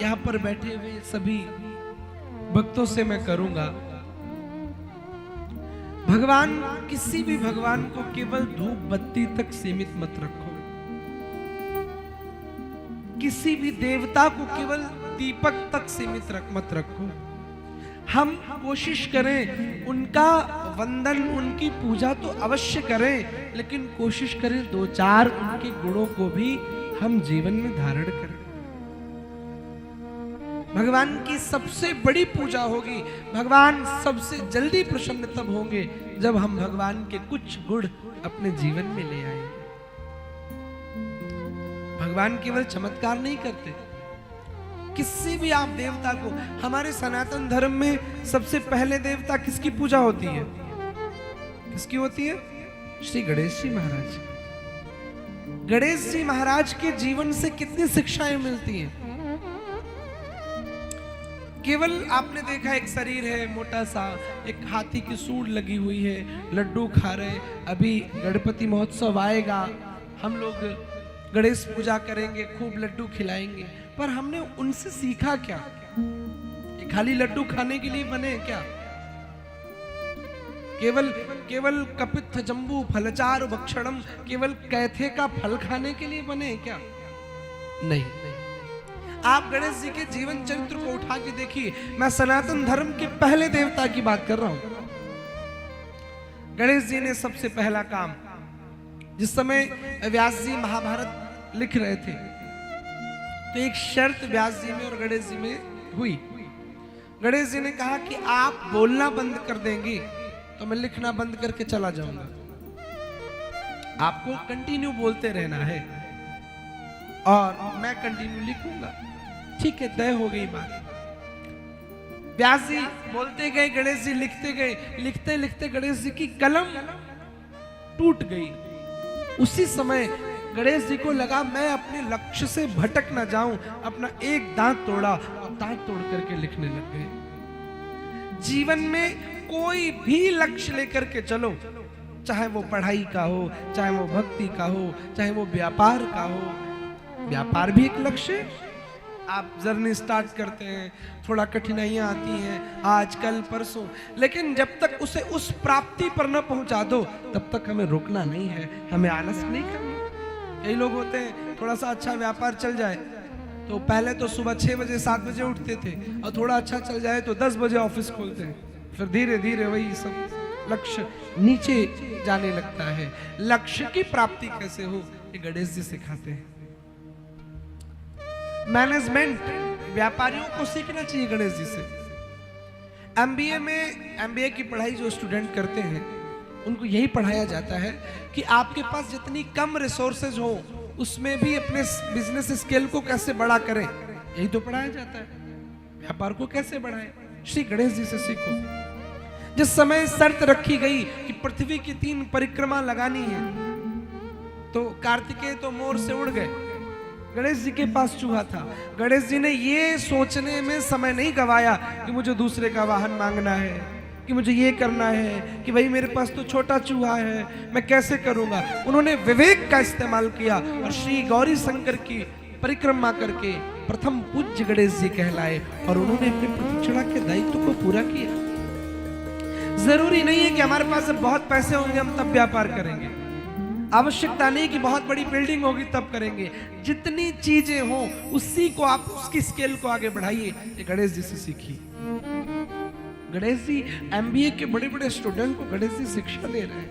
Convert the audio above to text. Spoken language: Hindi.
यहाँ पर बैठे हुए सभी भक्तों से मैं करूंगा, भगवान किसी भी भगवान को केवल धूप बत्ती तक सीमित मत रखो। किसी भी देवता को केवल दीपक तक सीमित मत रखो। हम कोशिश करें उनका वंदन, उनकी पूजा तो अवश्य करें, लेकिन कोशिश करें दो चार उनके गुणों को भी हम जीवन में धारण करें। भगवान की सबसे बड़ी पूजा होगी, भगवान सबसे जल्दी प्रसन्न तब होंगे जब हम भगवान के कुछ गुण अपने जीवन में ले आएंगे। भगवान केवल चमत्कार नहीं करते। किसी भी आप देवता को, हमारे सनातन धर्म में सबसे पहले देवता किसकी पूजा होती है? किसकी होती है? श्री गणेश जी महाराज। गणेश जी महाराज के जीवन से कितनी शिक्षाएं मिलती हैं। केवल आपने देखा एक शरीर है मोटा सा, एक हाथी की सूंड लगी हुई है, लड्डू खा रहे। अभी गणपति महोत्सव आएगा, हम लोग गणेश पूजा करेंगे, खूब लड्डू खिलाएंगे, पर हमने उनसे सीखा क्या? ये खाली लड्डू खाने के लिए बने क्या? केवल कपित्थ जम्बू फलचार भक्षणम, केवल कैथे का फल खाने के लिए बने क्या? नहीं। आप गणेश जी के जीवन चरित्र को उठा के देखिए। मैं सनातन धर्म के पहले देवता की बात कर रहा हूं। गणेश जी ने सबसे पहला काम, जिस समय व्यास जी महाभारत लिख रहे थे, तो एक शर्त व्यास जी में और गणेश जी में हुई। गणेश जी ने कहा कि आप बोलना बंद कर देंगे तो मैं लिखना बंद करके चला जाऊंगा। आपको कंटिन्यू बोलते रहना है और मैं कंटिन्यू लिखूंगा। ठीक है, तय हो गई बात। व्यास जी बोलते गए, गणेश जी लिखते गए। लिखते लिखते गणेश जी की कलम टूट गई। उसी समय गणेश जी को लगा मैं अपने लक्ष्य से भटक ना जाऊं। अपना एक दांत तोड़ा और दांत तोड़ करके लिखने लग गए। जीवन में कोई भी लक्ष्य लेकर के चलो, चाहे वो पढ़ाई का हो, चाहे वो भक्ति का हो, चाहे वो व्यापार का हो। व्यापार भी एक लक्ष्य है। आप जर्नी स्टार्ट करते हैं, थोड़ा कठिनाइयां आती हैं, आज कल परसों, लेकिन जब तक उसे उस प्राप्ति पर न पहुंचा दो तब तक हमें रुकना नहीं है, हमें आलस नहीं करना। कई लोग होते हैं, थोड़ा सा अच्छा व्यापार चल जाए तो पहले तो सुबह 6 बजे 7 बजे उठते थे, और थोड़ा अच्छा चल जाए तो 10 बजे ऑफिस खोलते हैं। फिर धीरे धीरे वही सब लक्ष्य नीचे जाने लगता है। लक्ष्य की प्राप्ति कैसे हो, ये गणेश जी सिखाते हैं। मैनेजमेंट व्यापारियों को सीखना चाहिए गणेश जी से। एमबीए की पढ़ाई जो स्टूडेंट करते हैं उनको यही पढ़ाया जाता है कि आपके पास जितनी कम रिसोर्सेज हो उसमें भी अपने बिजनेस स्केल को कैसे बड़ा करें, यही तो पढ़ाया जाता है। व्यापार को कैसे बढ़ाएं, श्री गणेश जी से सीखो। जिस समय शर्त रखी गई कि पृथ्वी की 3 परिक्रमा लगानी है, तो कार्तिकेय तो मोर से उड़ गए, गणेश जी के पास चूहा था। गणेश जी ने ये सोचने में समय नहीं गवाया कि मुझे दूसरे का वाहन मांगना है, कि मुझे ये करना है, कि भाई मेरे पास तो छोटा चूहा है, मैं कैसे करूंगा। उन्होंने विवेक का इस्तेमाल किया और श्री गौरी शंकर की परिक्रमा करके प्रथम पूज्य गणेश जी कहलाए, और उन्होंने अपने प्रतिष्ठा के दायित्व को पूरा किया। जरूरी नहीं है कि हमारे पास जब बहुत पैसे होंगे हम तब व्यापार करेंगे। आवश्यकता नहीं कि बहुत बड़ी बिल्डिंग होगी तब करेंगे। जितनी चीजें हो उसी को आप, उसकी स्केल को आगे बढ़ाइए। ये गणेश जी से सीखिए। गणेश जी एमबीए के बड़े बड़े स्टूडेंट को गणेश जी शिक्षा दे रहे हैं।